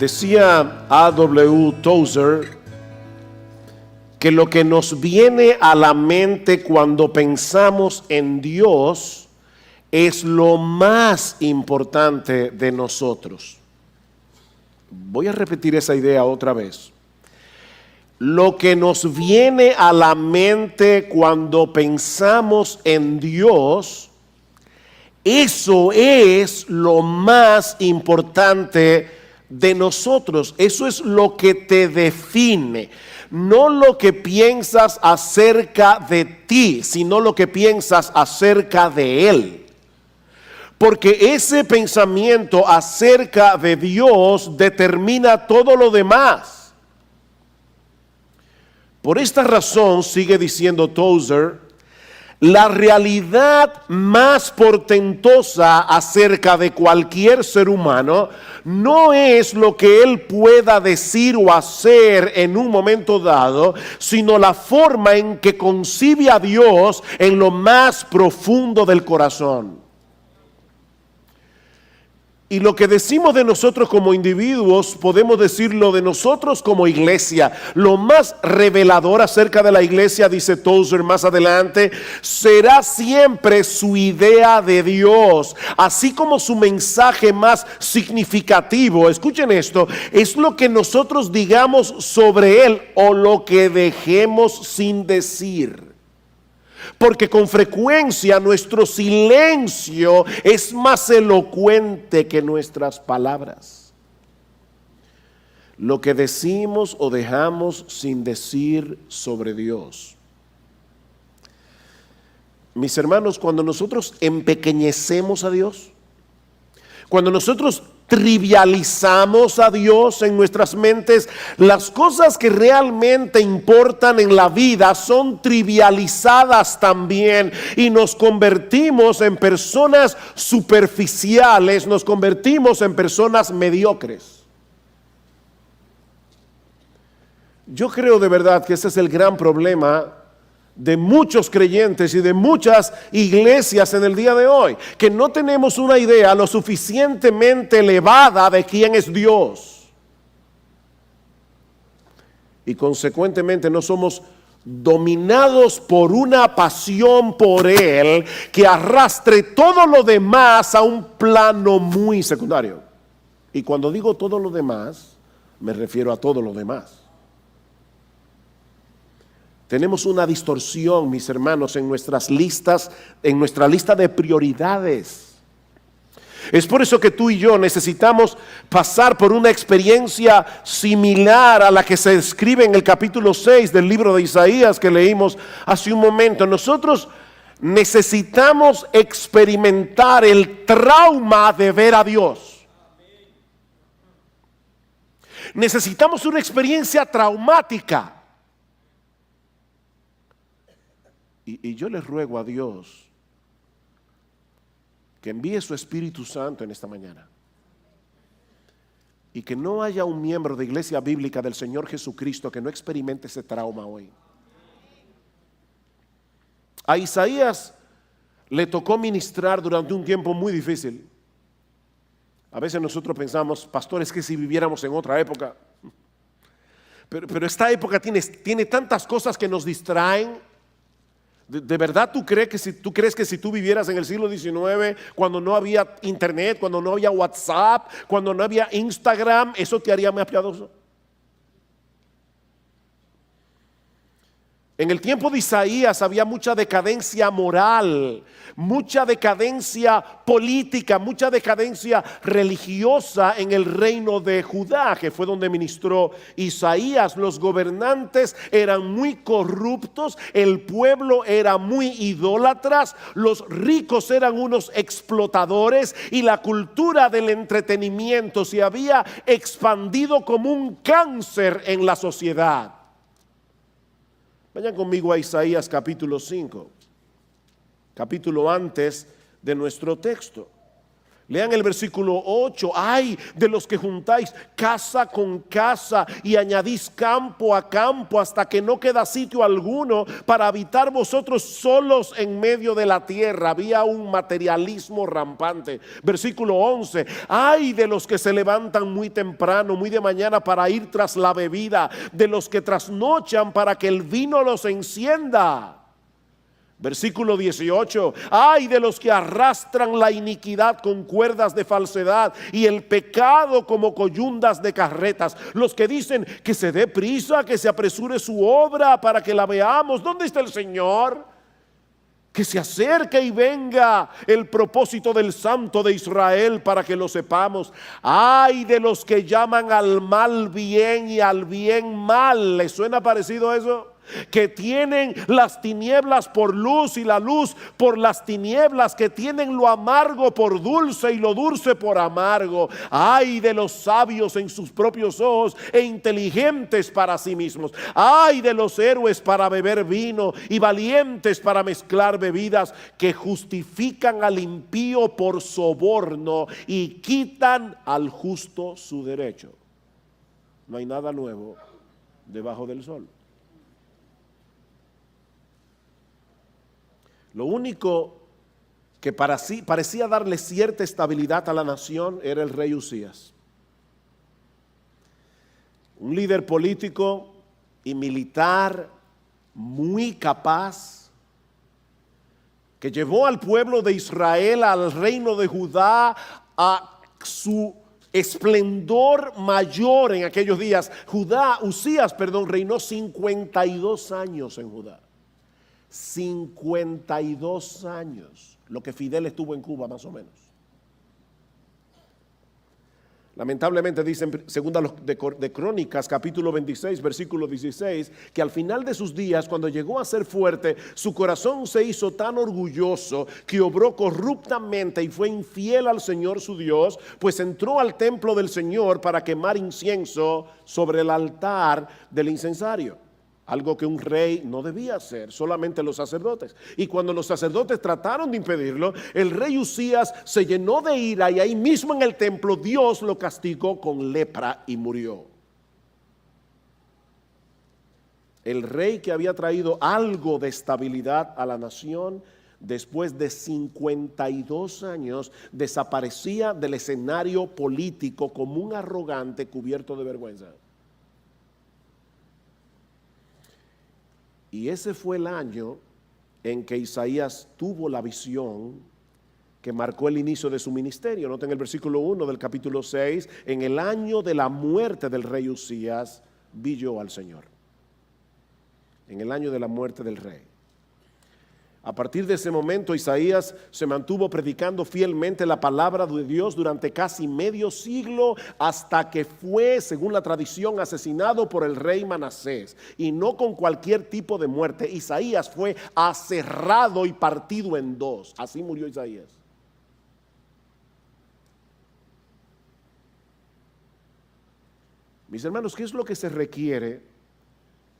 Decía A.W. Tozer que lo que nos viene a la mente cuando pensamos en Dios es lo más importante de nosotros. Voy a repetir esa idea otra vez. Lo que nos viene a la mente cuando pensamos en Dios, eso es lo más importante de nosotros. Eso es lo que te define. No lo que piensas acerca de ti, sino lo que piensas acerca de Él. Porque ese pensamiento acerca de Dios determina todo lo demás. Por esta razón, sigue diciendo Tozer, la realidad más portentosa acerca de cualquier ser humano no es lo que él pueda decir o hacer en un momento dado, sino la forma en que concibe a Dios en lo más profundo del corazón. Y lo que decimos de nosotros como individuos, podemos decirlo de nosotros como iglesia. Lo más revelador acerca de la iglesia, dice Tozer más adelante, será siempre su idea de Dios, así como su mensaje más significativo. Escuchen esto, es lo que nosotros digamos sobre Él o lo que dejemos sin decir. Porque con frecuencia nuestro silencio es más elocuente que nuestras palabras. Lo que decimos o dejamos sin decir sobre Dios. Mis hermanos, cuando nosotros empequeñecemos a Dios, cuando nosotros trivializamos a Dios en nuestras mentes, las cosas que realmente importan en la vida son trivializadas también y nos convertimos en personas superficiales, nos convertimos en personas mediocres. Yo creo de verdad que ese es el gran problema de muchos creyentes y de muchas iglesias en el día de hoy, que no tenemos una idea lo suficientemente elevada de quién es Dios. Y consecuentemente no somos dominados por una pasión por Él que arrastre todo lo demás a un plano muy secundario. Y cuando digo todo lo demás, me refiero a todo lo demás. Tenemos una distorsión, mis hermanos, en nuestras listas, en nuestra lista de prioridades. Es por eso que tú y yo necesitamos pasar por una experiencia similar a la que se describe en el capítulo 6 del libro de Isaías que leímos hace un momento. Nosotros necesitamos experimentar el trauma de ver a Dios. Necesitamos una experiencia traumática. Y yo le ruego a Dios que envíe su Espíritu Santo en esta mañana y que no haya un miembro de Iglesia Bíblica del Señor Jesucristo que no experimente ese trauma hoy. A Isaías le tocó ministrar durante un tiempo muy difícil. A veces nosotros pensamos, pastores, que si viviéramos en otra época. Pero esta época tiene tantas cosas que nos distraen. ¿De verdad tú crees que si tú vivieras en el siglo XIX, cuando no había internet, cuando no había WhatsApp, cuando no había Instagram, eso te haría más piadoso? En el tiempo de Isaías había mucha decadencia moral, mucha decadencia política, mucha decadencia religiosa en el reino de Judá, que fue donde ministró Isaías. Los gobernantes eran muy corruptos, el pueblo era muy idólatras, los ricos eran unos explotadores y la cultura del entretenimiento se había expandido como un cáncer en la sociedad. Vayan conmigo a Isaías capítulo 5, capítulo antes de nuestro texto. Lean el versículo 8. Ay de los que juntáis casa con casa y añadís campo a campo hasta que no queda sitio alguno para habitar vosotros solos en medio de la tierra. Había un materialismo rampante. Versículo 11. Ay de los que se levantan muy temprano, muy de mañana para ir tras la bebida, de los que trasnochan para que el vino los encienda. Versículo 18. Ay de los que arrastran la iniquidad con cuerdas de falsedad y el pecado como coyundas de carretas. Los que dicen que se dé prisa, que se apresure su obra para que la veamos. ¿Dónde está el Señor? Que se acerque y venga el propósito del Santo de Israel para que lo sepamos. Ay de los que llaman al mal bien y al bien mal. ¿Les suena parecido eso? Que tienen las tinieblas por luz y la luz por las tinieblas, que tienen lo amargo por dulce y lo dulce por amargo. Ay de los sabios en sus propios ojos e inteligentes para sí mismos. Ay de los héroes para beber vino y valientes para mezclar bebidas, que justifican al impío por soborno y quitan al justo su derecho. No hay nada nuevo debajo del sol. Lo único que parecía darle cierta estabilidad a la nación era el rey Usías. Un líder político y militar muy capaz, que llevó al pueblo de Israel, al reino de Judá, a su esplendor mayor en aquellos días. Usías reinó 52 años en Judá. 52 años, lo que Fidel estuvo en Cuba más o menos. Lamentablemente dicen, segunda de Crónicas, capítulo 26, versículo 16, que al final de sus días, cuando llegó a ser fuerte, su corazón se hizo tan orgulloso que obró corruptamente y fue infiel al Señor su Dios, pues entró al templo del Señor para quemar incienso sobre el altar del incensario. Algo que un rey no debía hacer, solamente los sacerdotes. Y cuando los sacerdotes trataron de impedirlo, el rey Usías se llenó de ira y ahí mismo en el templo Dios lo castigó con lepra y murió. El rey que había traído algo de estabilidad a la nación, después de 52 años, desaparecía del escenario político como un arrogante cubierto de vergüenza. Y ese fue el año en que Isaías tuvo la visión que marcó el inicio de su ministerio. Noten el versículo 1 del capítulo 6. En el año de la muerte del rey Usías, vi yo al Señor. En el año de la muerte del rey. A partir de ese momento, Isaías se mantuvo predicando fielmente la palabra de Dios durante casi medio siglo, hasta que fue, según la tradición, asesinado por el rey Manasés. Y no con cualquier tipo de muerte. Isaías fue aserrado y partido en dos. Así murió Isaías. Mis hermanos, ¿qué es lo que se requiere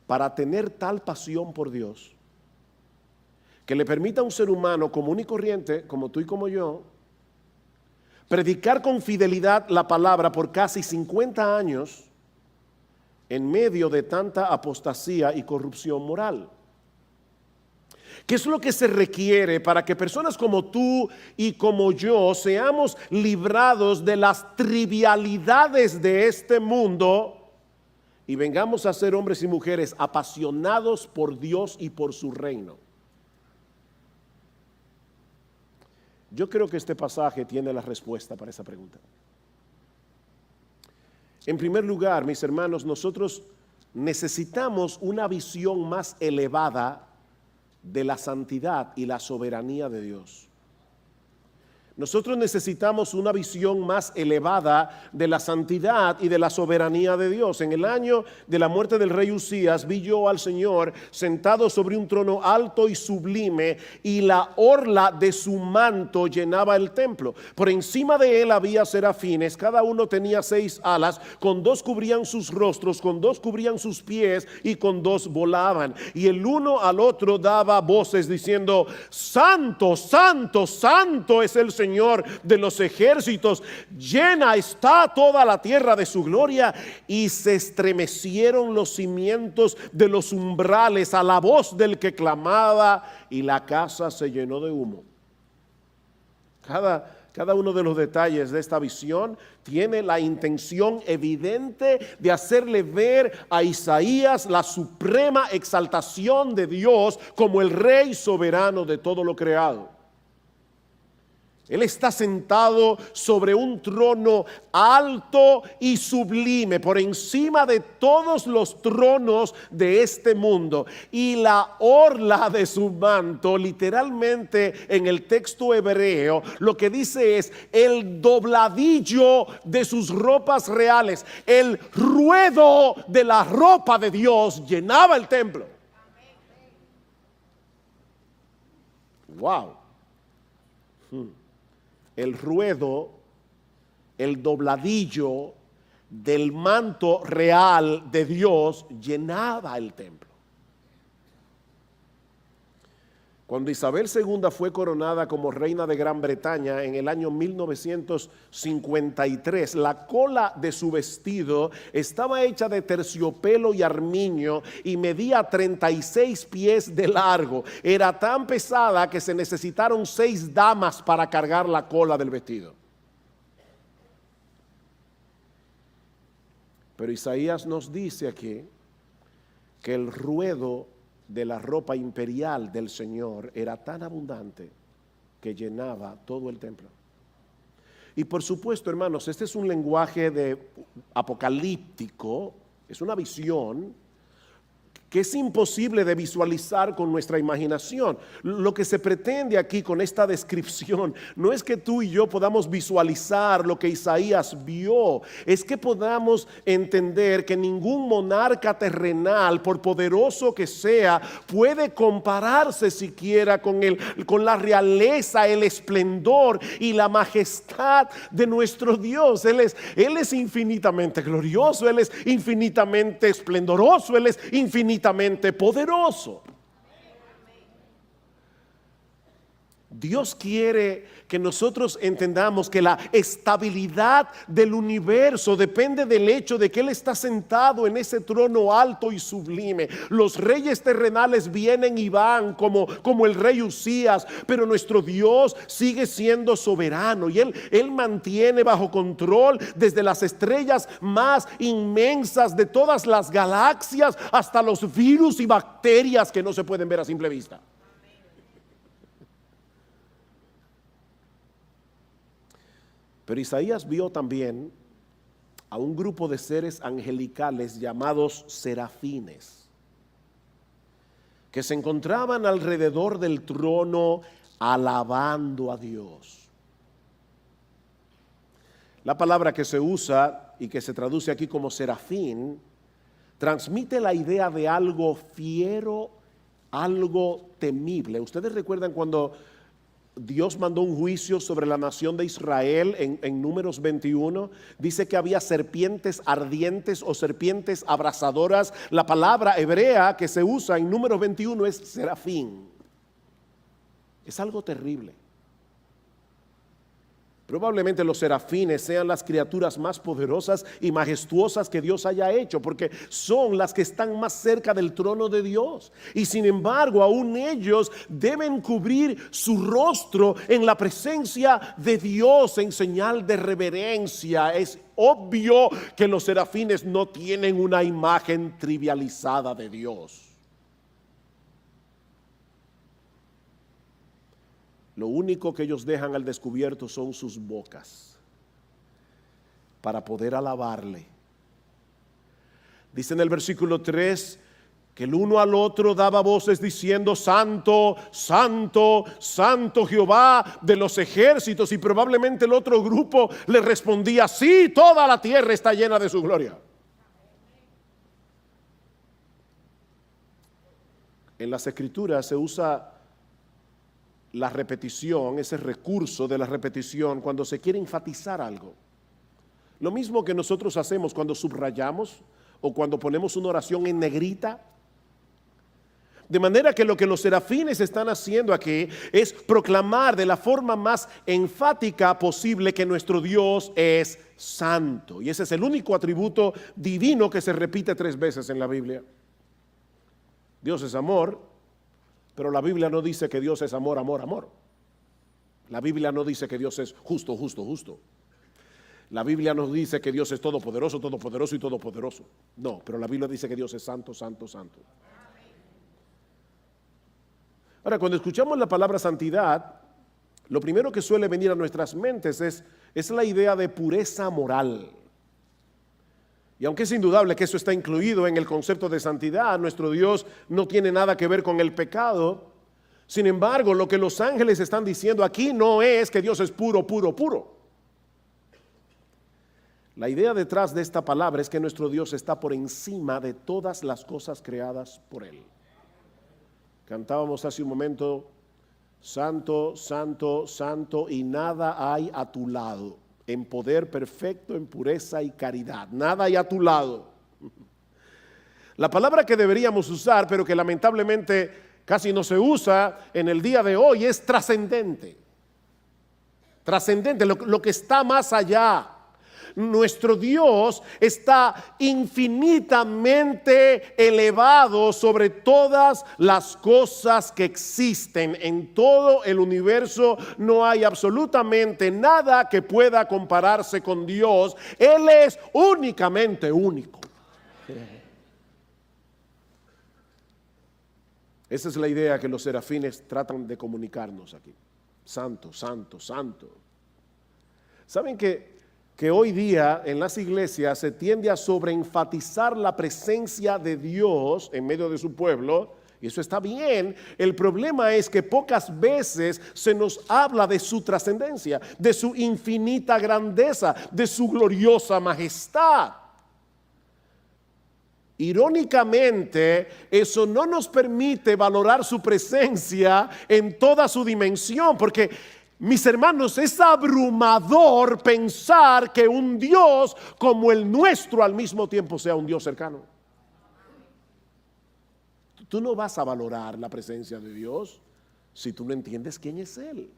para tener tal pasión por Dios que le permita a un ser humano común y corriente, como tú y como yo, predicar con fidelidad la palabra por casi 50 años en medio de tanta apostasía y corrupción moral? ¿Qué es lo que se requiere para que personas como tú y como yo seamos librados de las trivialidades de este mundo y vengamos a ser hombres y mujeres apasionados por Dios y por su reino? Yo creo que este pasaje tiene la respuesta para esa pregunta. En primer lugar, mis hermanos, nosotros necesitamos una visión más elevada de la santidad y la soberanía de Dios. Nosotros necesitamos una visión más elevada de la santidad y de la soberanía de Dios. En el año de la muerte del rey Usías, vi yo al Señor sentado sobre un trono alto y sublime, y la orla de su manto llenaba el templo. Por encima de él había serafines, cada uno tenía 6 alas, con 2 cubrían sus rostros, con 2 cubrían sus pies y con 2 volaban. Y el uno al otro daba voces diciendo: Santo, santo, santo es el Señor de los ejércitos, llena está toda la tierra de su gloria. Y se estremecieron los cimientos de los umbrales a la voz del que clamaba, y la casa se llenó de humo. Cada uno de los detalles de esta visión tiene la intención evidente de hacerle ver a Isaías la suprema exaltación de Dios como el Rey soberano de todo lo creado. Él está sentado sobre un trono alto y sublime, por encima de todos los tronos de este mundo. Y la orla de su manto, literalmente en el texto hebreo, lo que dice es el dobladillo de sus ropas reales. El ruedo de la ropa de Dios llenaba el templo. Wow. El ruedo, el dobladillo del manto real de Dios llenaba el templo. Cuando Isabel II fue coronada como reina de Gran Bretaña en el año 1953, la cola de su vestido estaba hecha de terciopelo y armiño y medía 36 pies de largo. Era tan pesada que se necesitaron 6 damas para cargar la cola del vestido. Pero Isaías nos dice aquí que el ruedo de la ropa imperial del Señor era tan abundante que llenaba todo el templo. Y por supuesto, hermanos, este es un lenguaje apocalíptico, es una visión que es imposible de visualizar con nuestra imaginación. Lo que se pretende aquí con esta descripción no es que tú y yo podamos visualizar lo que Isaías vio, es que podamos entender que ningún monarca terrenal, por poderoso que sea, puede compararse siquiera con la realeza, el esplendor y la majestad de nuestro Dios. Él es infinitamente glorioso, Él es infinitamente esplendoroso, Él es infinitamente poderoso. Dios quiere que nosotros entendamos que la estabilidad del universo depende del hecho de que Él está sentado en ese trono alto y sublime. Los reyes terrenales vienen y van como el rey Usías, pero nuestro Dios sigue siendo soberano y Él mantiene bajo control desde las estrellas más inmensas de todas las galaxias hasta los virus y bacterias que no se pueden ver a simple vista. Pero Isaías vio también a un grupo de seres angelicales llamados serafines, que se encontraban alrededor del trono alabando a Dios. La palabra que se usa y que se traduce aquí como serafín transmite la idea de algo fiero, algo temible. Ustedes recuerdan cuando Dios mandó un juicio sobre la nación de Israel en Números 21, dice que había serpientes ardientes o serpientes abrasadoras. La palabra hebrea que se usa en Números 21 es serafín. Es algo terrible. Probablemente los serafines sean las criaturas más poderosas y majestuosas que Dios haya hecho, porque son las que están más cerca del trono de Dios. Y sin embargo, aún ellos deben cubrir su rostro en la presencia de Dios en señal de reverencia. Es obvio que los serafines no tienen una imagen trivializada de Dios. Lo único que ellos dejan al descubierto son sus bocas para poder alabarle. Dice en el versículo 3 que el uno al otro daba voces diciendo: Santo, Santo, Santo Jehová de los ejércitos. Y probablemente el otro grupo le respondía: sí, toda la tierra está llena de su gloria. En las escrituras se usa la repetición, ese recurso de la repetición, cuando se quiere enfatizar algo. Lo mismo que nosotros hacemos cuando subrayamos o cuando ponemos una oración en negrita. De manera que lo que los serafines están haciendo aquí es proclamar de la forma más enfática posible que nuestro Dios es santo. Y ese es el único atributo divino que se repite 3 veces en la Biblia. Dios es amor, pero la Biblia no dice que Dios es amor, amor, amor. La Biblia no dice que Dios es justo, justo, justo. La Biblia nos dice que Dios es todopoderoso, todopoderoso y todopoderoso. No, pero la Biblia dice que Dios es santo, santo, santo. Ahora, cuando escuchamos la palabra santidad, lo primero que suele venir a nuestras mentes es la idea de pureza moral. Y aunque es indudable que eso está incluido en el concepto de santidad, nuestro Dios no tiene nada que ver con el pecado. Sin embargo, lo que los ángeles están diciendo aquí no es que Dios es puro, puro, puro. La idea detrás de esta palabra es que nuestro Dios está por encima de todas las cosas creadas por Él. Cantábamos hace un momento, santo, santo, santo, y nada hay a tu lado, en poder perfecto, en pureza y caridad. Nada hay a tu lado. La palabra que deberíamos usar, pero que lamentablemente casi no se usa en el día de hoy, es trascendente. Trascendente, lo que está más allá. Nuestro Dios está infinitamente elevado sobre todas las cosas que existen. En todo el universo no hay absolutamente nada que pueda compararse con Dios. Él es únicamente único. Esa es la idea que los serafines tratan de comunicarnos aquí. Santo, santo, santo. ¿Saben que hoy día en las iglesias se tiende a sobreenfatizar la presencia de Dios en medio de su pueblo? Y eso está bien. El problema es que pocas veces se nos habla de su trascendencia, de su infinita grandeza, de su gloriosa majestad. Irónicamente, eso no nos permite valorar su presencia en toda su dimensión, porque, mis hermanos, es abrumador pensar que un Dios como el nuestro al mismo tiempo sea un Dios cercano. Tú no vas a valorar la presencia de Dios si tú no entiendes quién es Él.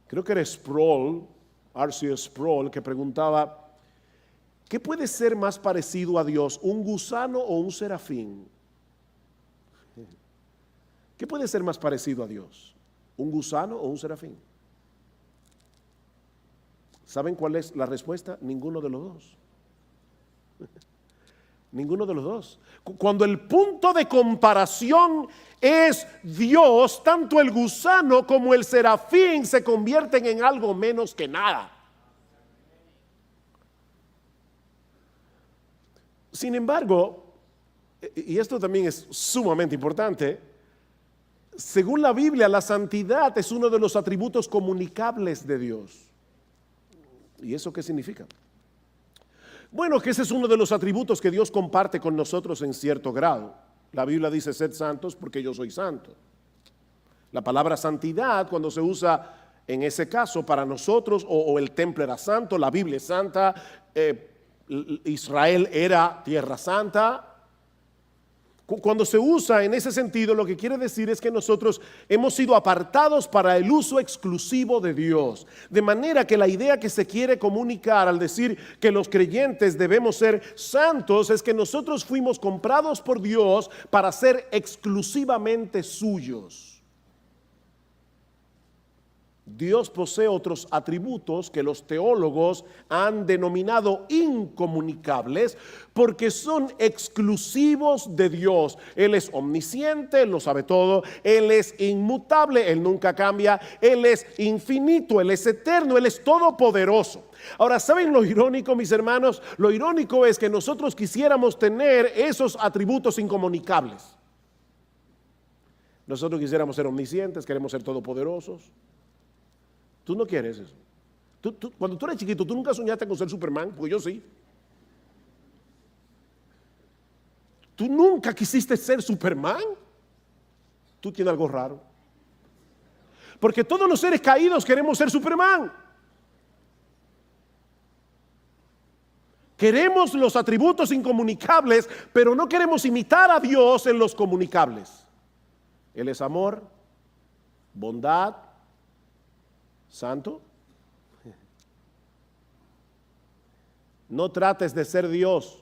Creo que era Sproul, R.C. Sproul, que preguntaba: ¿qué puede ser más parecido a Dios, un gusano o un serafín? ¿Qué puede ser más parecido a Dios? ¿Un gusano o un serafín? ¿Saben cuál es la respuesta? Ninguno de los dos. Ninguno de los dos. Cuando el punto de comparación es Dios, tanto el gusano como el serafín se convierten en algo menos que nada. Sin embargo, y esto también es sumamente importante, según la Biblia, la santidad es uno de los atributos comunicables de Dios. ¿Y eso qué significa? Bueno, que ese es uno de los atributos que Dios comparte con nosotros en cierto grado. La Biblia dice: sed santos porque yo soy santo. La palabra santidad, cuando se usa en ese caso para nosotros, o el templo era santo, la Biblia es santa, Israel era tierra santa. Cuando se usa en ese sentido, lo que quiere decir es que nosotros hemos sido apartados para el uso exclusivo de Dios. De manera que la idea que se quiere comunicar al decir que los creyentes debemos ser santos es que nosotros fuimos comprados por Dios para ser exclusivamente suyos. Dios posee otros atributos que los teólogos han denominado incomunicables porque son exclusivos de Dios. Él es omnisciente, Él lo sabe todo, Él es inmutable, Él nunca cambia, Él es infinito, Él es eterno, Él es todopoderoso. Ahora, ¿saben lo irónico, mis hermanos? Lo irónico es que nosotros quisiéramos tener esos atributos incomunicables. Nosotros quisiéramos ser omniscientes, queremos ser todopoderosos. Tú no quieres eso. Cuando tú eres chiquito, tú nunca soñaste con ser Superman, porque yo sí. Tú nunca quisiste ser Superman. Tú tienes algo raro. Porque todos los seres caídos queremos ser Superman. Queremos los atributos incomunicables, pero no queremos imitar a Dios en los comunicables. Él es amor, bondad, santo. No trates de ser Dios.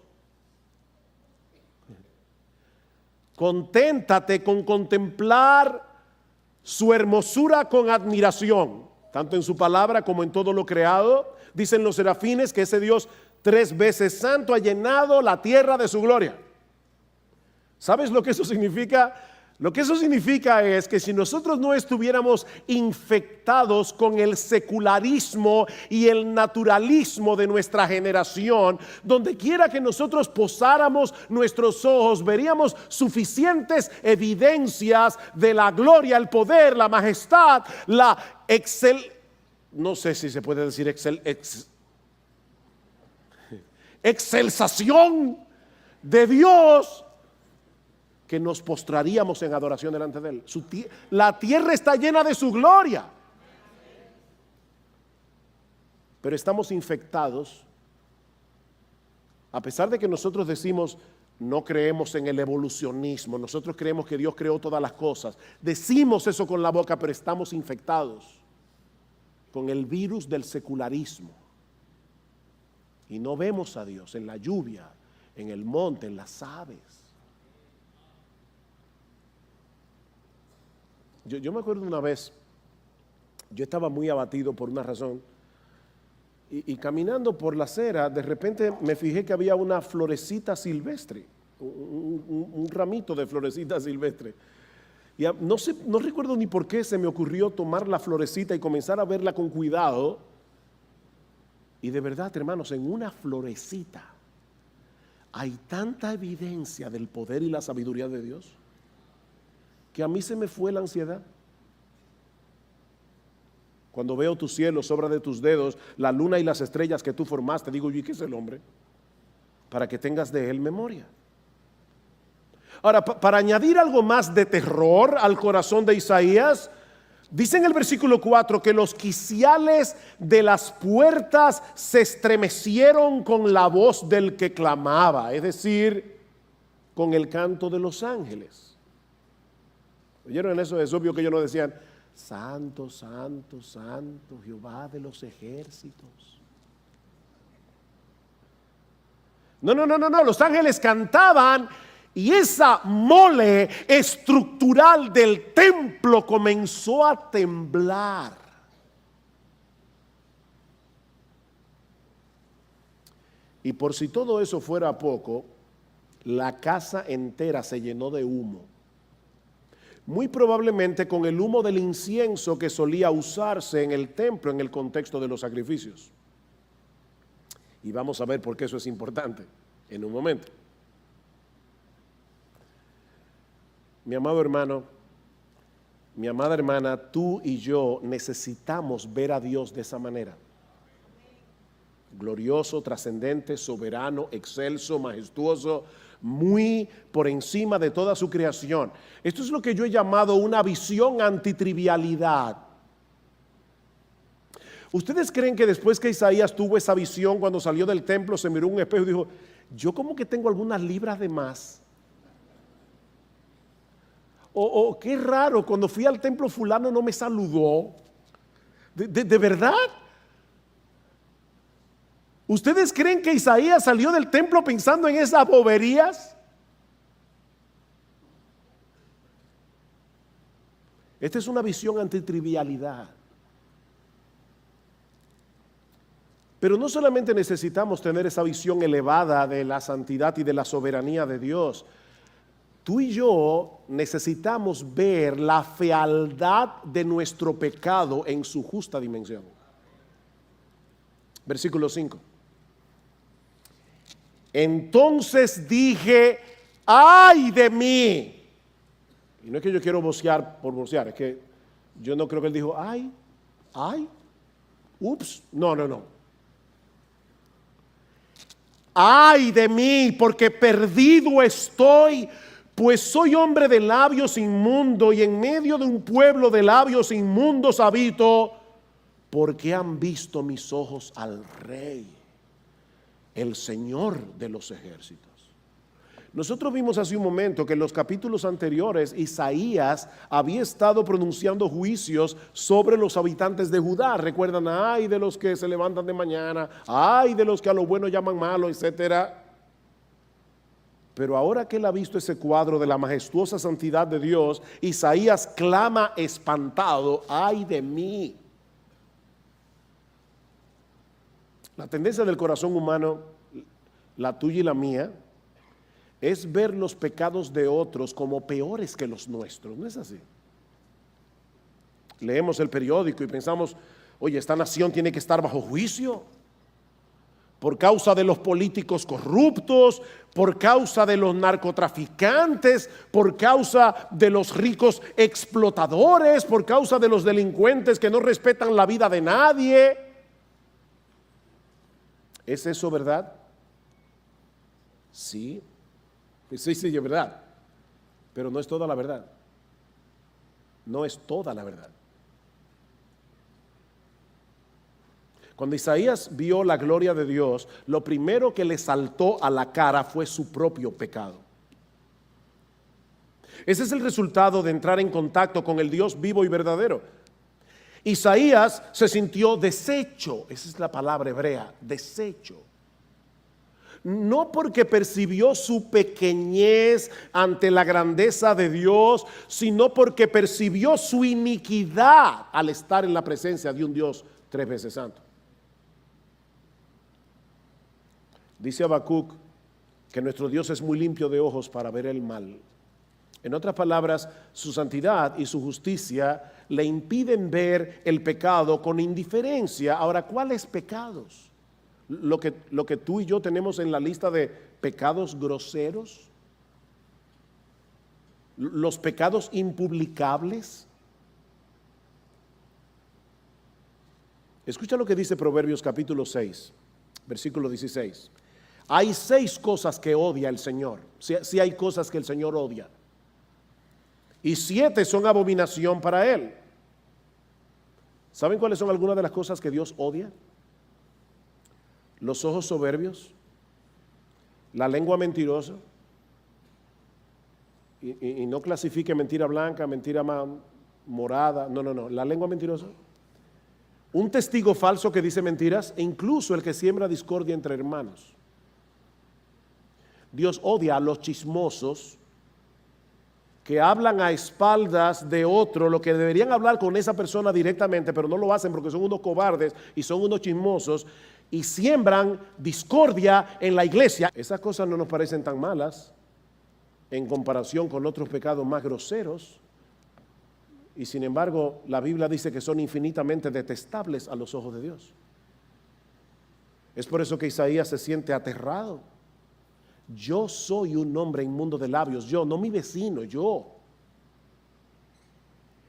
Conténtate con contemplar su hermosura con admiración, tanto en su palabra como en todo lo creado. Dicen los serafines que ese Dios 3 veces santo ha llenado la tierra de su gloria. ¿Sabes lo que eso significa? Lo que eso significa es que si nosotros no estuviéramos infectados con el secularismo y el naturalismo de nuestra generación, donde quiera que nosotros posáramos nuestros ojos, veríamos suficientes evidencias de la gloria, el poder, la majestad, la no sé si se puede decir excelsación de Dios, que nos postraríamos en adoración delante de Él. La tierra está llena de su gloria. Pero estamos infectados, a pesar de que nosotros decimos no creemos en el evolucionismo, nosotros creemos que Dios creó todas las cosas. Decimos eso con la boca, pero estamos infectados con el virus del secularismo. Y no vemos a Dios en la lluvia, en el monte, en las aves. Yo me acuerdo una vez, yo estaba muy abatido por una razón, y caminando por la acera, de repente me fijé que había una florecita silvestre, un ramito de florecita silvestre. Y no recuerdo ni por qué se me ocurrió tomar la florecita y comenzar a verla con cuidado. Y de verdad, hermanos, en una florecita hay tanta evidencia del poder y la sabiduría de Dios, que a mí se me fue la ansiedad. Cuando veo tu cielo, obra de tus dedos, la luna y las estrellas que tú formaste, digo yo, ¿y qué es el hombre? Para que tengas de él memoria. Ahora, para añadir algo más de terror al corazón de Isaías, dice en el versículo 4 que los quiciales de las puertas se estremecieron con la voz del que clamaba, es decir, con el canto de los ángeles. ¿Oyeron eso? Es obvio que ellos no decían, santo, santo, santo, Jehová de los ejércitos. No, los ángeles cantaban y esa mole estructural del templo comenzó a temblar. Y por si todo eso fuera poco, la casa entera se llenó de humo. Muy probablemente con el humo del incienso que solía usarse en el templo en el contexto de los sacrificios. Y vamos a ver por qué eso es importante en un momento. Mi amado hermano, mi amada hermana, tú y yo necesitamos ver a Dios de esa manera. Glorioso, trascendente, soberano, excelso, majestuoso, muy por encima de toda su creación. Esto es lo que yo he llamado una visión antitrivialidad. ¿Ustedes creen que después que Isaías tuvo esa visión, cuando salió del templo, se miró en un espejo y dijo, yo como que tengo algunas libras de más? O qué raro, cuando fui al templo fulano no me saludó. ¿De verdad? ¿Ustedes creen que Isaías salió del templo pensando en esas boberías? Esta es una visión antitrivialidad. Pero no solamente necesitamos tener esa visión elevada de la santidad y de la soberanía de Dios. Tú y yo necesitamos ver la fealdad de nuestro pecado en su justa dimensión. Versículo 5. Entonces dije, ¡ay de mí! Y no es que yo quiero vocear por vocear, es que yo no creo que él dijo, ¡ay! ¡Ups! No. ¡Ay de mí! Porque perdido estoy, pues soy hombre de labios inmundos y en medio de un pueblo de labios inmundos habito, porque han visto mis ojos al Rey, el Señor de los ejércitos. Nosotros vimos hace un momento que en los capítulos anteriores Isaías había estado pronunciando juicios sobre los habitantes de Judá. Recuerdan, ay de los que se levantan de mañana, ay de los que a lo bueno llaman malo, etcétera. Pero ahora que él ha visto ese cuadro de la majestuosa santidad de Dios, Isaías clama espantado, ay de mí. La tendencia del corazón humano, la tuya y la mía, es ver los pecados de otros como peores que los nuestros, ¿no es así? Leemos el periódico y pensamos, oye, esta nación tiene que estar bajo juicio por causa de los políticos corruptos, por causa de los narcotraficantes, por causa de los ricos explotadores, por causa de los delincuentes que no respetan la vida de nadie. ¿Es eso verdad? Sí. Sí, es verdad, pero no es toda la verdad. No es toda la verdad. Cuando Isaías vio la gloria de Dios, lo primero que le saltó a la cara fue su propio pecado. Ese es el resultado de entrar en contacto con el Dios vivo y verdadero. Isaías se sintió deshecho, esa es la palabra hebrea, deshecho. No porque percibió su pequeñez ante la grandeza de Dios, sino porque percibió su iniquidad al estar en la presencia de un Dios 3 veces santo. Dice Habacuc que nuestro Dios es muy limpio de ojos para ver el mal. En otras palabras, su santidad y su justicia le impiden ver el pecado con indiferencia. Ahora, ¿cuáles pecados? Lo que tú y yo tenemos en la lista de pecados groseros, los pecados impublicables. Escucha lo que dice Proverbios capítulo 6, versículo 16. Hay 6 cosas que odia el Señor. Sí hay cosas que el Señor odia. Y 7 son abominación para Él. ¿Saben cuáles son algunas de las cosas que Dios odia? Los ojos soberbios, la lengua mentirosa, y no clasifique mentira blanca, mentira morada, no, la lengua mentirosa, un testigo falso que dice mentiras, e incluso el que siembra discordia entre hermanos. Dios odia a los chismosos que hablan a espaldas de otro lo que deberían hablar con esa persona directamente, pero no lo hacen porque son unos cobardes y son unos chismosos y siembran discordia en la iglesia. Esas cosas no nos parecen tan malas en comparación con otros pecados más groseros, y sin embargo la Biblia dice que son infinitamente detestables a los ojos de Dios. Es por eso que Isaías se siente aterrado. Yo soy un hombre inmundo de labios, yo, no mi vecino, yo.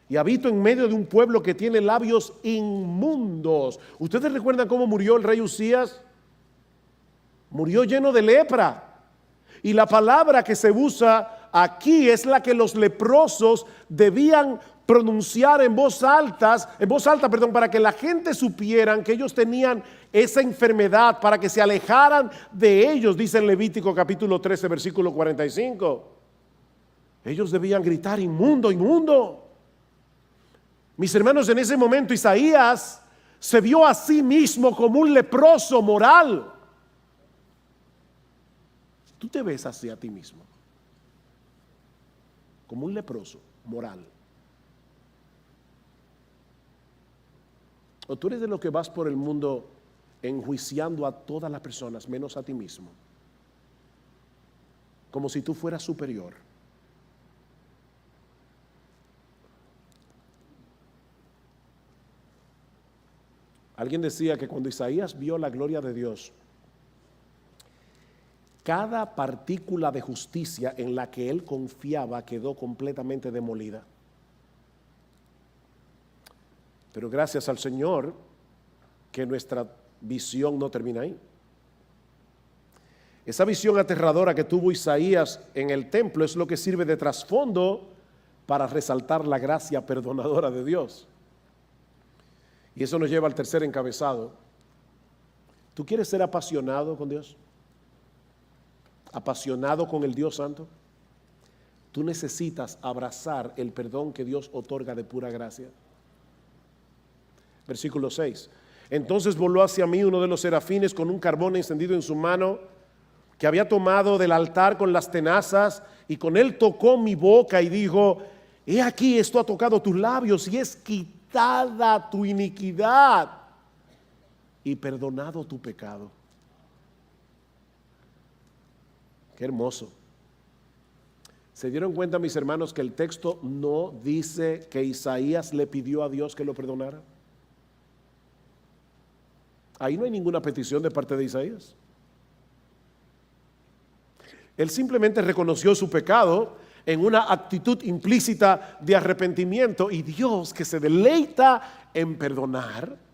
Y habito en medio de un pueblo que tiene labios inmundos. ¿Ustedes recuerdan cómo murió el rey Usías? Murió lleno de lepra. Y la palabra que se usa aquí es la que los leprosos debían pronunciar en voz alta, para que la gente supieran que ellos tenían esa enfermedad, para que se alejaran de ellos, dice en Levítico capítulo 13, versículo 45. Ellos debían gritar: inmundo, inmundo. Mis hermanos, en ese momento Isaías se vio a sí mismo como un leproso moral. ¿Tú te ves así a ti mismo? Como un leproso moral. ¿O tú eres de los que vas por el mundo enjuiciando a todas las personas menos a ti mismo? Como si tú fueras superior. Alguien decía que cuando Isaías vio la gloria de Dios, cada partícula de justicia en la que él confiaba quedó completamente demolida. Pero gracias al Señor que nuestra visión no termina ahí. Esa visión aterradora que tuvo Isaías en el templo es lo que sirve de trasfondo para resaltar la gracia perdonadora de Dios. Y eso nos lleva al tercer encabezado. ¿Tú quieres ser apasionado con Dios? ¿Apasionado con el Dios Santo? Tú necesitas abrazar el perdón que Dios otorga de pura gracia. Versículo 6. Entonces voló hacia mí uno de los serafines con un carbón encendido en su mano, que había tomado del altar con las tenazas, y con él tocó mi boca y dijo: he aquí, esto ha tocado tus labios y es quitada tu iniquidad y perdonado tu pecado. Qué hermoso. ¿Se dieron cuenta, mis hermanos, que el texto no dice que Isaías le pidió a Dios que lo perdonara? Ahí no hay ninguna petición de parte de Isaías. Él simplemente reconoció su pecado en una actitud implícita de arrepentimiento, y Dios, que se deleita en perdonar,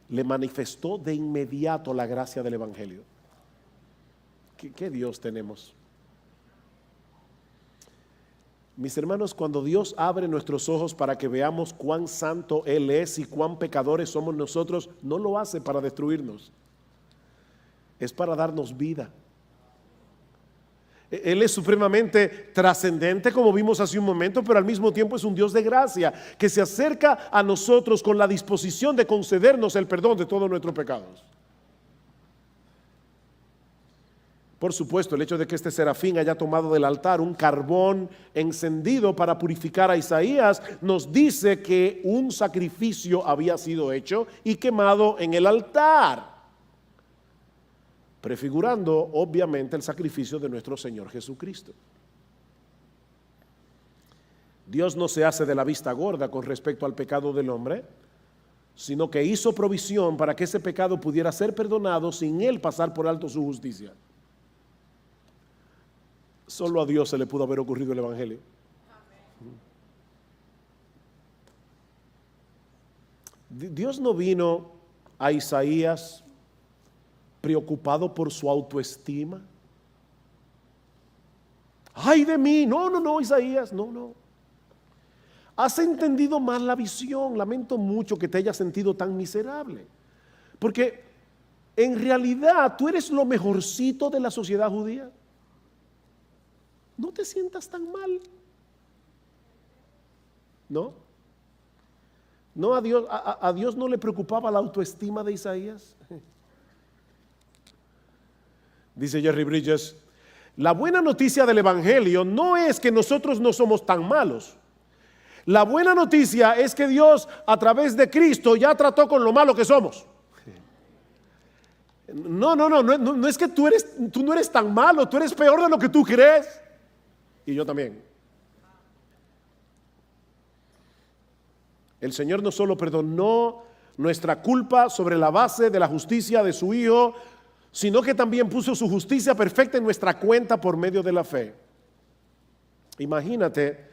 le manifestó de inmediato la gracia del Evangelio. ¿Qué Dios tenemos? Mis hermanos, cuando Dios abre nuestros ojos para que veamos cuán santo Él es y cuán pecadores somos nosotros, no lo hace para destruirnos, es para darnos vida. Él es supremamente trascendente, como vimos hace un momento, pero al mismo tiempo es un Dios de gracia, que se acerca a nosotros con la disposición de concedernos el perdón de todos nuestros pecados. Por supuesto, el hecho de que este serafín haya tomado del altar un carbón encendido para purificar a Isaías nos dice que un sacrificio había sido hecho y quemado en el altar, prefigurando obviamente el sacrificio de nuestro Señor Jesucristo. Dios no se hace de la vista gorda con respecto al pecado del hombre, sino que hizo provisión para que ese pecado pudiera ser perdonado sin Él pasar por alto su justicia. Solo a Dios se le pudo haber ocurrido el Evangelio. Dios no vino a Isaías preocupado por su autoestima. ¡Ay de mí! No, Isaías, no. Has entendido mal la visión. Lamento mucho que te hayas sentido tan miserable, porque en realidad tú eres lo mejorcito de la sociedad judía. No te sientas tan mal. No, a Dios no le preocupaba la autoestima de Isaías. Dice Jerry Bridges: la buena noticia del Evangelio no es que nosotros no somos tan malos. La buena noticia es que Dios, a través de Cristo, ya trató con lo malo que somos. No es que tú no eres tan malo, tú eres peor de lo que tú crees. Y yo también. El Señor no solo perdonó nuestra culpa sobre la base de la justicia de su Hijo, sino que también puso su justicia perfecta en nuestra cuenta por medio de la fe. Imagínate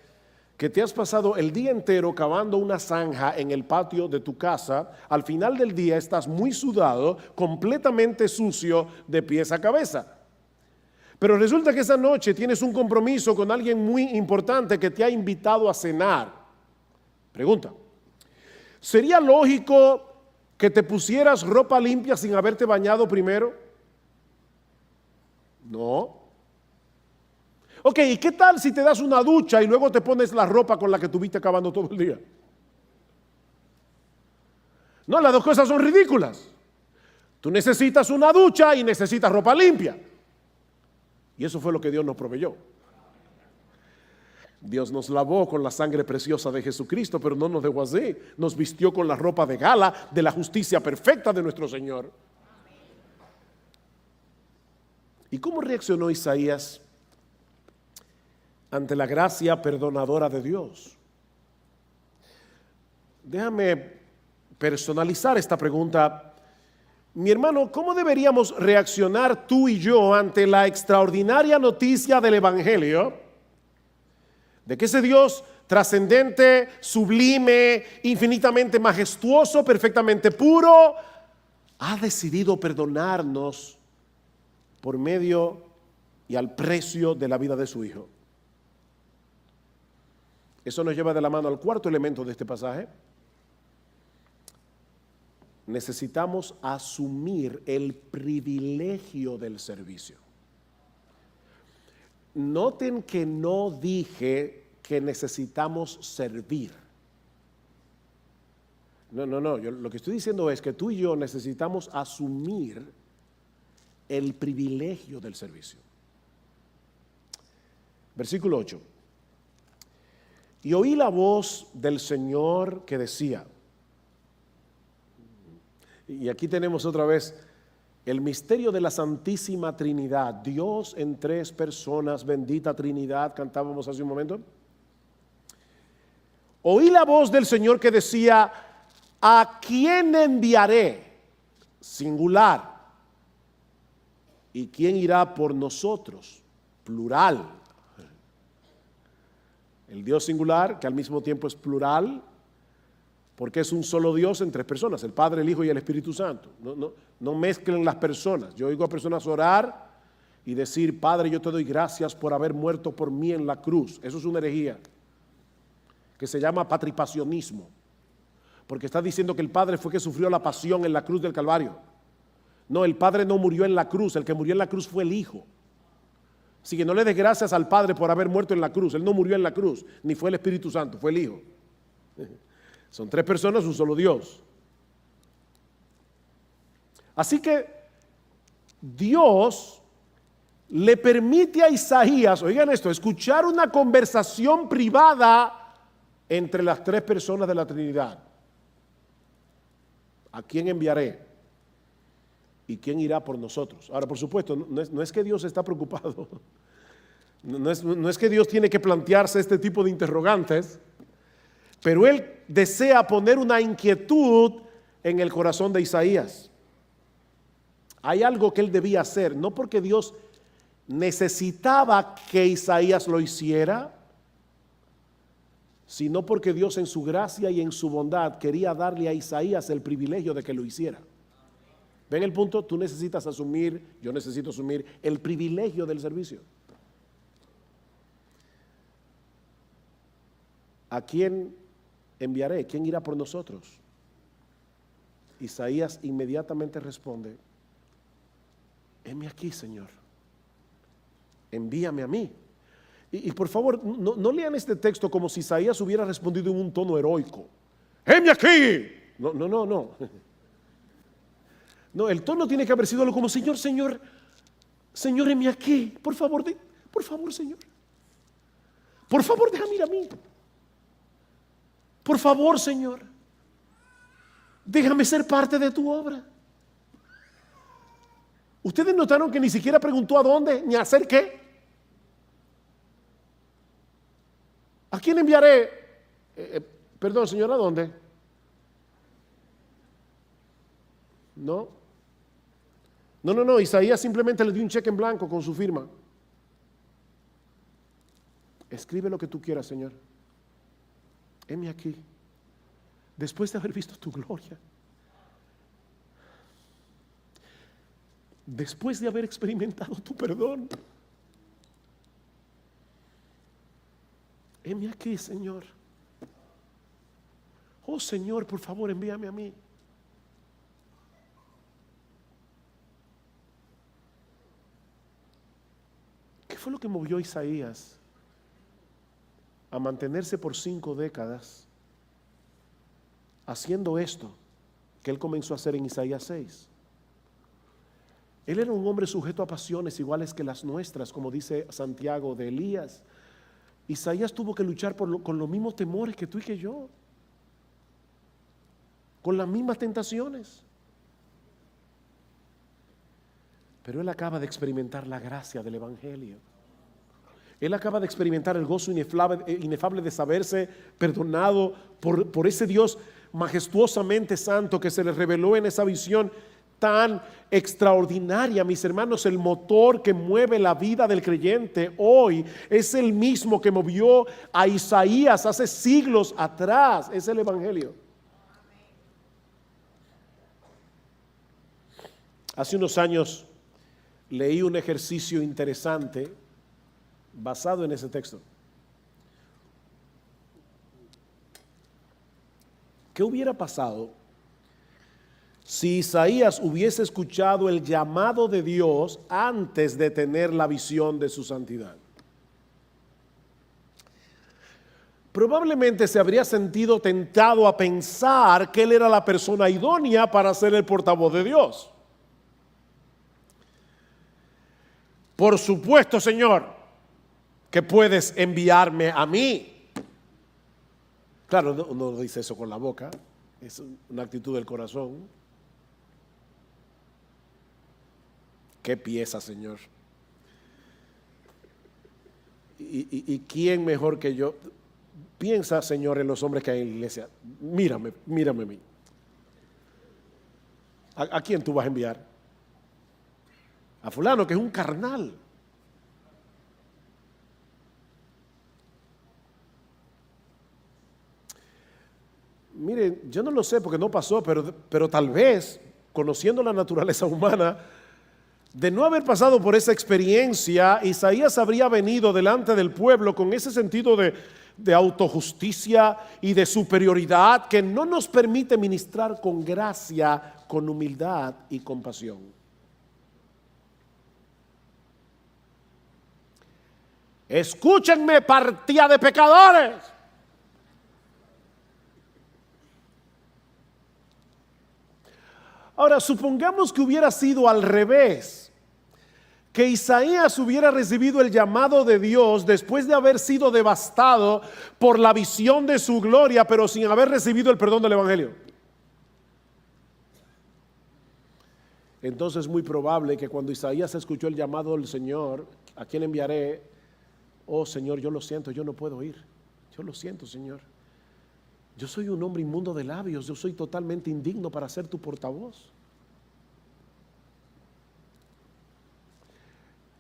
que te has pasado el día entero cavando una zanja en el patio de tu casa. Al final del día estás muy sudado, completamente sucio de pies a cabeza. Pero resulta que esa noche tienes un compromiso con alguien muy importante que te ha invitado a cenar. Pregunta: ¿sería lógico que te pusieras ropa limpia sin haberte bañado primero? No. Ok, ¿y qué tal si te das una ducha y luego te pones la ropa con la que tuviste acabando todo el día? No, las dos cosas son ridículas. Tú necesitas una ducha y necesitas ropa limpia. Y eso fue lo que Dios nos proveyó. Dios nos lavó con la sangre preciosa de Jesucristo, pero no nos dejó así. Nos vistió con la ropa de gala de la justicia perfecta de nuestro Señor. ¿Y cómo reaccionó Isaías ante la gracia perdonadora de Dios? Déjame personalizar esta pregunta. Mi hermano, ¿cómo deberíamos reaccionar tú y yo ante la extraordinaria noticia del Evangelio de que ese Dios trascendente, sublime, infinitamente majestuoso, perfectamente puro, ha decidido perdonarnos por medio y al precio de la vida de su Hijo? Eso nos lleva de la mano al cuarto elemento de este pasaje. necesitamos asumir el privilegio del servicio. Noten que no dije que necesitamos servir. No, yo lo que estoy diciendo es que tú y yo necesitamos asumir el privilegio del servicio. Versículo 8. Y oí la voz del Señor que decía, y aquí tenemos otra vez el misterio de la Santísima Trinidad, Dios en tres personas, bendita Trinidad, cantábamos hace un momento. Oí la voz del Señor que decía, ¿a quién enviaré? Singular. ¿Y quién irá por nosotros? Plural. El Dios singular, que al mismo tiempo es plural, porque es un solo Dios en tres personas, el Padre, el Hijo y el Espíritu Santo. No mezclen las personas. Yo oigo a personas orar y decir, Padre, yo te doy gracias por haber muerto por mí en la cruz. Eso es una herejía que se llama patripasionismo, porque está diciendo que el Padre fue que sufrió la pasión en la cruz del Calvario. No, el Padre no murió en la cruz, el que murió en la cruz fue el Hijo. Así que no le des gracias al Padre por haber muerto en la cruz. Él no murió en la cruz, ni fue el Espíritu Santo, fue el Hijo. Son tres personas, un solo Dios. Así que Dios le permite a Isaías, oigan esto, escuchar una conversación privada entre las tres personas de la Trinidad. ¿A quién enviaré? ¿Y quién irá por nosotros? Ahora, por supuesto, no es que Dios está preocupado. No es que Dios tiene que plantearse este tipo de interrogantes, pero Él desea poner una inquietud en el corazón de Isaías. Hay algo que Él debía hacer, no porque Dios necesitaba que Isaías lo hiciera, sino porque Dios en su gracia y en su bondad quería darle a Isaías el privilegio de que lo hiciera. ¿Ven el punto? Tú necesitas asumir, yo necesito asumir el privilegio del servicio. ¿A quién enviaré? ¿Quién irá por nosotros? Isaías inmediatamente responde, heme aquí, Señor, envíame a mí. Y por favor, no lean este texto como si Isaías hubiera respondido en un tono heroico. ¡Heme aquí! No. No, el tono tiene que haber sido algo como, Señor, heme aquí. Por favor, Señor. Por favor, déjame ir a mí. Por favor, Señor, déjame ser parte de tu obra. Ustedes notaron que ni siquiera preguntó a dónde, ni a hacer qué. ¿A quién enviaré? Perdón, Señor, ¿a dónde? No, Isaías simplemente le dio un cheque en blanco con su firma. Escribe lo que tú quieras, Señor. Heme aquí, después de haber visto tu gloria, después de haber experimentado tu perdón. Heme aquí, Señor. Oh, Señor, por favor, envíame a mí. ¿Qué fue lo que movió a Isaías a mantenerse por 5 décadas haciendo esto que él comenzó a hacer en Isaías 6? Él era un hombre sujeto a pasiones iguales que las nuestras, como dice Santiago de Elías. Isaías tuvo que luchar con los mismos temores que tú y que yo, con las mismas tentaciones. Pero él acaba de experimentar la gracia del Evangelio. Él acaba de experimentar el gozo inefable de saberse perdonado por ese Dios majestuosamente santo que se le reveló en esa visión tan extraordinaria. Mis hermanos, el motor que mueve la vida del creyente hoy es el mismo que movió a Isaías hace siglos atrás. Es el Evangelio. Hace unos años leí un ejercicio interesante basado en ese texto. ¿Qué hubiera pasado si Isaías hubiese escuchado el llamado de Dios antes de tener la visión de su santidad. Probablemente se habría sentido tentado a pensar que él era la persona idónea para ser el portavoz de Dios. Por supuesto, Señor, que puedes enviarme a mí. Claro, no dice eso con la boca, es una actitud del corazón. Qué pieza, Señor. ¿Y quién mejor que yo? Piensa, Señor, en los hombres que hay en la iglesia. Mírame a mí. ¿A quién tú vas a enviar? A fulano, que es un carnal. Miren, yo no lo sé porque no pasó, pero tal vez, conociendo la naturaleza humana, de no haber pasado por esa experiencia, Isaías habría venido delante del pueblo con ese sentido de autojusticia y de superioridad que no nos permite ministrar con gracia, con humildad y compasión. Escúchenme, partida de pecadores. Ahora, supongamos que hubiera sido al revés, que Isaías hubiera recibido el llamado de Dios después de haber sido devastado por la visión de su gloria, pero sin haber recibido el perdón del Evangelio. Entonces es muy probable que cuando Isaías escuchó el llamado del Señor, ¿a quién enviaré? Oh Señor, yo lo siento, yo no puedo ir. Yo lo siento, Señor. Yo soy un hombre inmundo de labios, yo soy totalmente indigno para ser tu portavoz.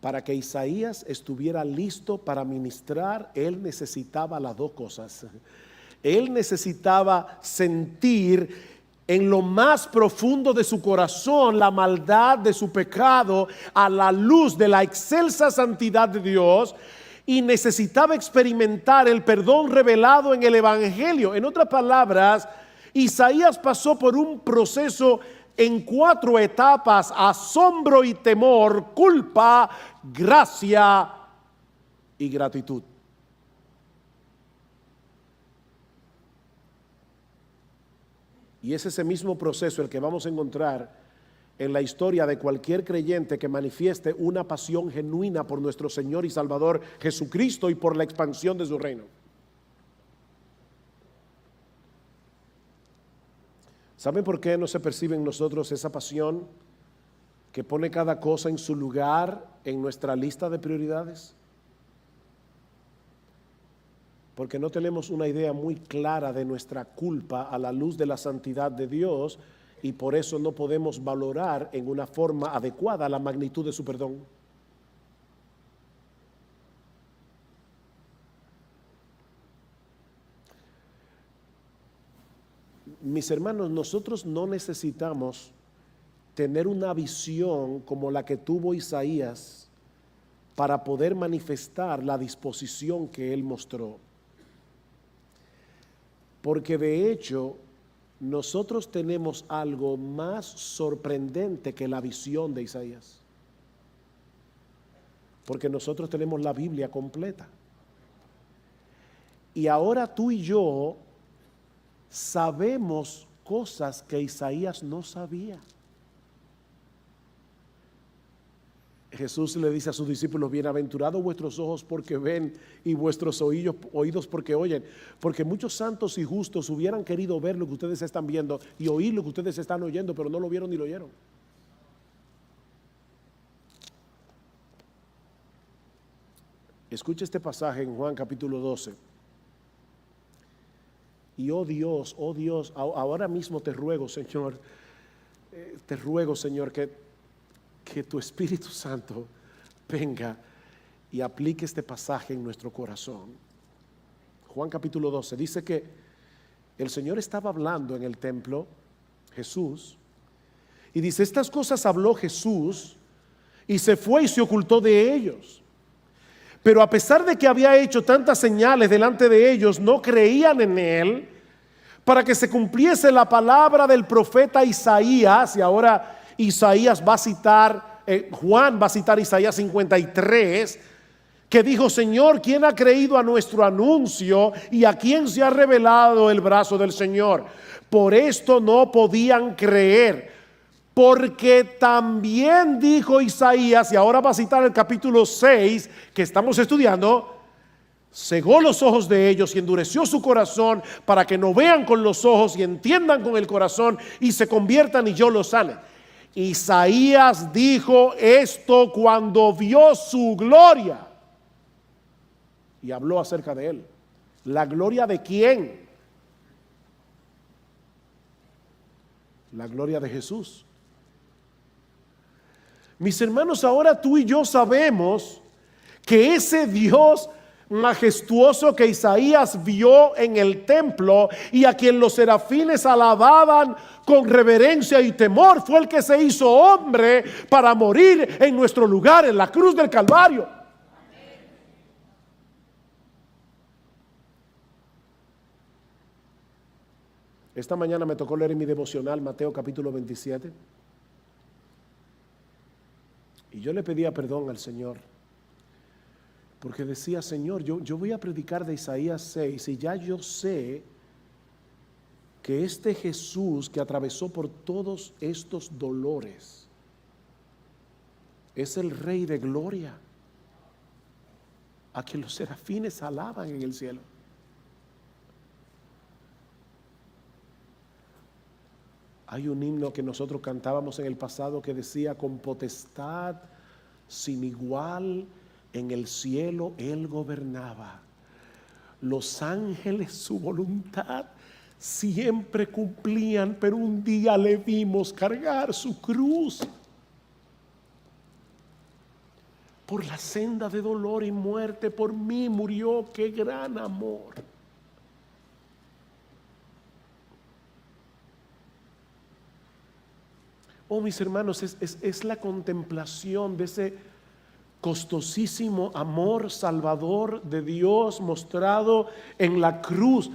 Para que Isaías estuviera listo para ministrar, él necesitaba las dos cosas. Él necesitaba sentir en lo más profundo de su corazón la maldad de su pecado a la luz de la excelsa santidad de Dios, y necesitaba experimentar el perdón revelado en el Evangelio. En otras palabras, Isaías pasó por un proceso en 4 etapas: asombro y temor, culpa, gracia y gratitud. Y es ese mismo proceso el que vamos a encontrar en la historia de cualquier creyente que manifieste una pasión genuina por nuestro Señor y Salvador Jesucristo y por la expansión de su reino. ¿Saben por qué no se percibe en nosotros esa pasión que pone cada cosa en su lugar en nuestra lista de prioridades? Porque no tenemos una idea muy clara de nuestra culpa a la luz de la santidad de Dios, y por eso no podemos valorar en una forma adecuada la magnitud de su perdón. Mis hermanos, nosotros no necesitamos tener una visión como la que tuvo Isaías para poder manifestar la disposición que él mostró. Porque de hecho, nosotros tenemos algo más sorprendente que la visión de Isaías. Porque nosotros tenemos la Biblia completa. Y ahora tú y yo sabemos cosas que Isaías no sabía. Jesús le dice a sus discípulos: bienaventurados vuestros ojos porque ven y vuestros oídos porque oyen, porque muchos santos y justos hubieran querido ver lo que ustedes están viendo y oír lo que ustedes están oyendo, pero no lo vieron ni lo oyeron. Escucha este pasaje en Juan capítulo 12. Y oh Dios, ahora mismo te ruego, Señor, que tu Espíritu Santo venga y aplique este pasaje en nuestro corazón. Juan capítulo 12 dice que el Señor estaba hablando en el templo, Jesús, y dice: estas cosas habló Jesús y se fue y se ocultó de ellos. Pero a pesar de que había hecho tantas señales delante de ellos, no creían en él, para que se cumpliese la palabra del profeta Isaías. Y ahora Isaías va a citar, Juan va a citar Isaías 53, que dijo: Señor, ¿quién ha creído a nuestro anuncio y a quién se ha revelado el brazo del Señor? Por esto no podían creer, porque también dijo Isaías, y ahora va a citar el capítulo 6 que estamos estudiando: cegó los ojos de ellos y endureció su corazón, para que no vean con los ojos y entiendan con el corazón y se conviertan y yo los sane. Isaías dijo esto cuando vio su gloria y habló acerca de él. ¿La gloria de quién? La gloria de Jesús. Mis hermanos, ahora tú y yo sabemos que ese Dios majestuoso que Isaías vio en el templo y a quien los serafines alababan con reverencia y temor, fue el que se hizo hombre para morir en nuestro lugar en la cruz del Calvario. Esta mañana me tocó leer en mi devocional Mateo capítulo 27 y yo le pedía perdón al Señor, porque decía: Señor, yo voy a predicar de Isaías 6 y ya yo sé que este Jesús que atravesó por todos estos dolores es el Rey de gloria, a quien los serafines alaban en el cielo. Hay un himno que nosotros cantábamos en el pasado que decía: con potestad sin igual en el cielo Él gobernaba, los ángeles su voluntad siempre cumplían, pero un día le vimos cargar su cruz. Por la senda de dolor y muerte por mí murió, qué gran amor. Oh, mis hermanos, es la contemplación de ese costosísimo amor salvador de Dios mostrado en la cruz.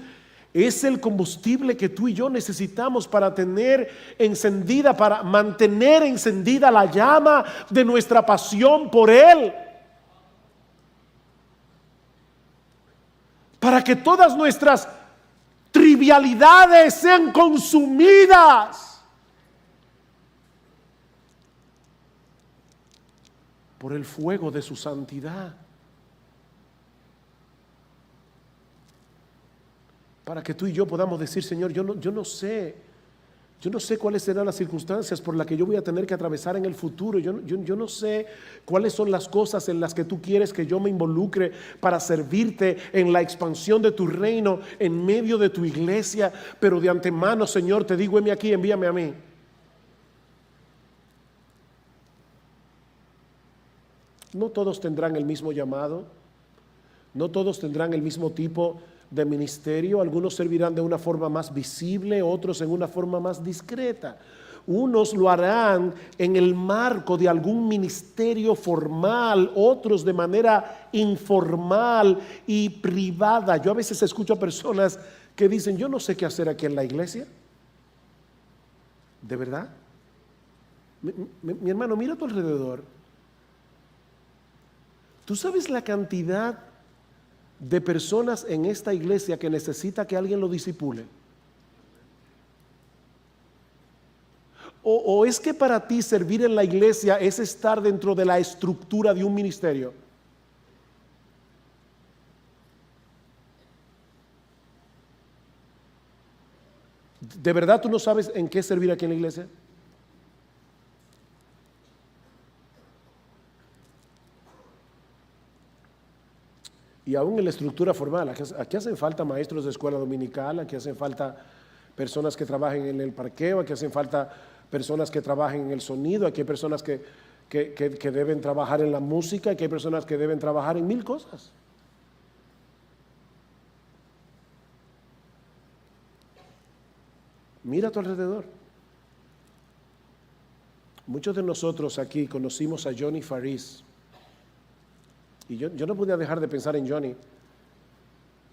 Es el combustible que tú y yo necesitamos para tener encendida, para mantener encendida la llama de nuestra pasión por Él. Para que todas nuestras trivialidades sean consumidas por el fuego de su santidad, para que tú y yo podamos decir: Señor, yo no sé cuáles serán las circunstancias por las que yo voy a tener que atravesar en el futuro. Yo no sé cuáles son las cosas en las que tú quieres que yo me involucre para servirte en la expansión de tu reino en medio de tu iglesia, pero de antemano, Señor, te digo: heme aquí, envíame a mí. No todos tendrán el mismo llamado, no todos tendrán el mismo tipo de ministerio. Algunos servirán de una forma más visible, otros en una forma más discreta. Unos lo harán en el marco de algún ministerio formal, otros de manera informal y privada. Yo a veces escucho a personas que dicen: yo no sé qué hacer aquí en la iglesia. ¿De verdad? Mi hermano, mira a tu alrededor. ¿Tú sabes la cantidad de personas en esta iglesia que necesita que alguien lo discipule? ¿O es que para ti servir en la iglesia es estar dentro de la estructura de un ministerio? ¿De verdad tú no sabes en qué servir aquí en la iglesia? Y aún en la estructura formal, aquí hacen falta maestros de escuela dominical, aquí hacen falta personas que trabajen en el parqueo, aquí hacen falta personas que trabajen en el sonido, aquí hay personas que deben trabajar en la música, aquí hay personas que deben trabajar en mil cosas. Mira a tu alrededor. Muchos de nosotros aquí conocimos a Johnny Faris. Y yo no podía dejar de pensar en Johnny.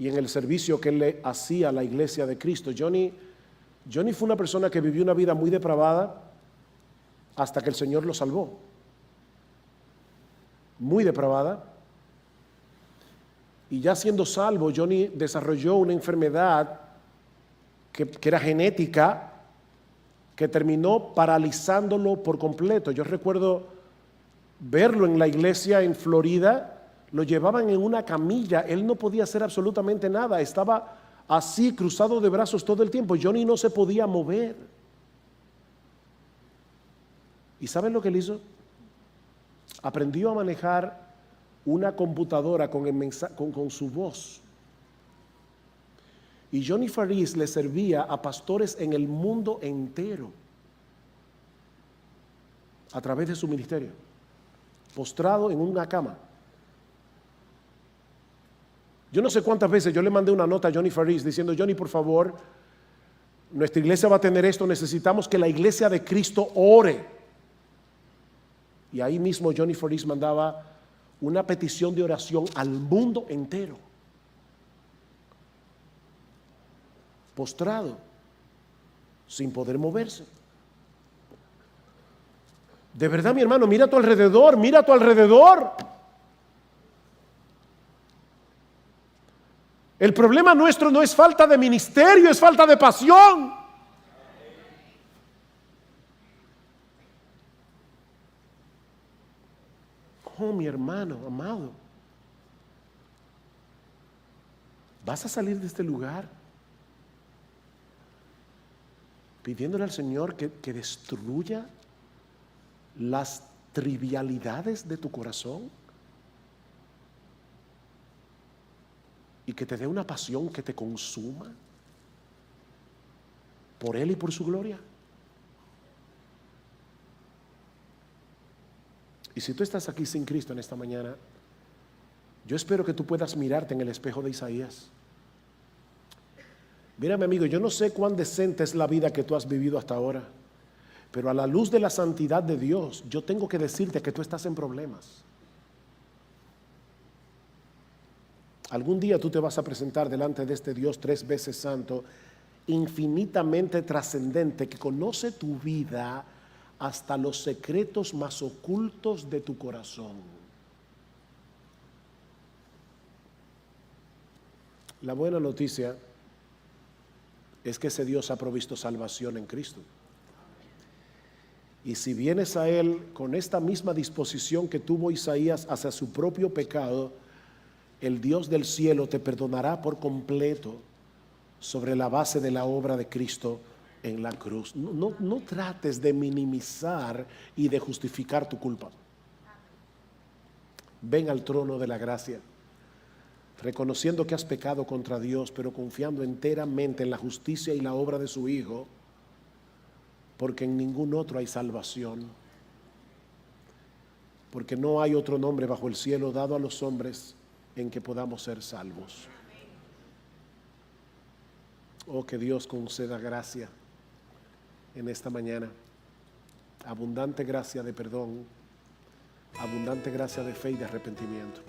y en el servicio que él le hacía a la iglesia de Cristo. Johnny fue una persona que vivió una vida muy depravada hasta que el Señor lo salvó. Muy depravada. Y ya siendo salvo, Johnny desarrolló una enfermedad que era genética, que terminó paralizándolo por completo. Yo recuerdo verlo en la iglesia en Florida, lo llevaban en una camilla, él no podía hacer absolutamente nada, estaba así cruzado de brazos todo el tiempo. Johnny no se podía mover. ¿Y saben lo que él hizo? Aprendió a manejar una computadora con su voz. Y Johnny Faris le servía a pastores en el mundo entero a través de su ministerio, postrado en una cama. Yo no sé cuántas veces yo le mandé una nota a Johnny Faris diciendo: Johnny, por favor, nuestra iglesia va a tener esto, necesitamos que la iglesia de Cristo ore. Y ahí mismo Johnny Faris mandaba una petición de oración al mundo entero, postrado, sin poder moverse. De verdad, mi hermano, mira a tu alrededor, mira a tu alrededor. El problema nuestro no es falta de ministerio, es falta de pasión. Oh, mi hermano amado, vas a salir de este lugar pidiéndole al Señor que destruya las trivialidades de tu corazón y que te dé una pasión que te consuma por Él y por su gloria. Y si tú estás aquí sin Cristo en esta mañana, yo espero que tú puedas mirarte en el espejo de Isaías. Mírame, amigo, yo no sé cuán decente es la vida que tú has vivido hasta ahora, pero a la luz de la santidad de Dios, yo tengo que decirte que tú estás en problemas. Algún día tú te vas a presentar delante de este Dios 3 veces santo, infinitamente trascendente, que conoce tu vida hasta los secretos más ocultos de tu corazón. La buena noticia es que ese Dios ha provisto salvación en Cristo. Y si vienes a Él con esta misma disposición que tuvo Isaías hacia su propio pecado, el Dios del cielo te perdonará por completo sobre la base de la obra de Cristo en la cruz. No trates de minimizar y de justificar tu culpa. Ven al trono de la gracia, reconociendo que has pecado contra Dios, pero confiando enteramente en la justicia y la obra de su Hijo, porque en ningún otro hay salvación, porque no hay otro nombre bajo el cielo dado a los hombres en que podamos ser salvos. Oh, que Dios conceda gracia en esta mañana, abundante gracia de perdón, abundante gracia de fe y de arrepentimiento.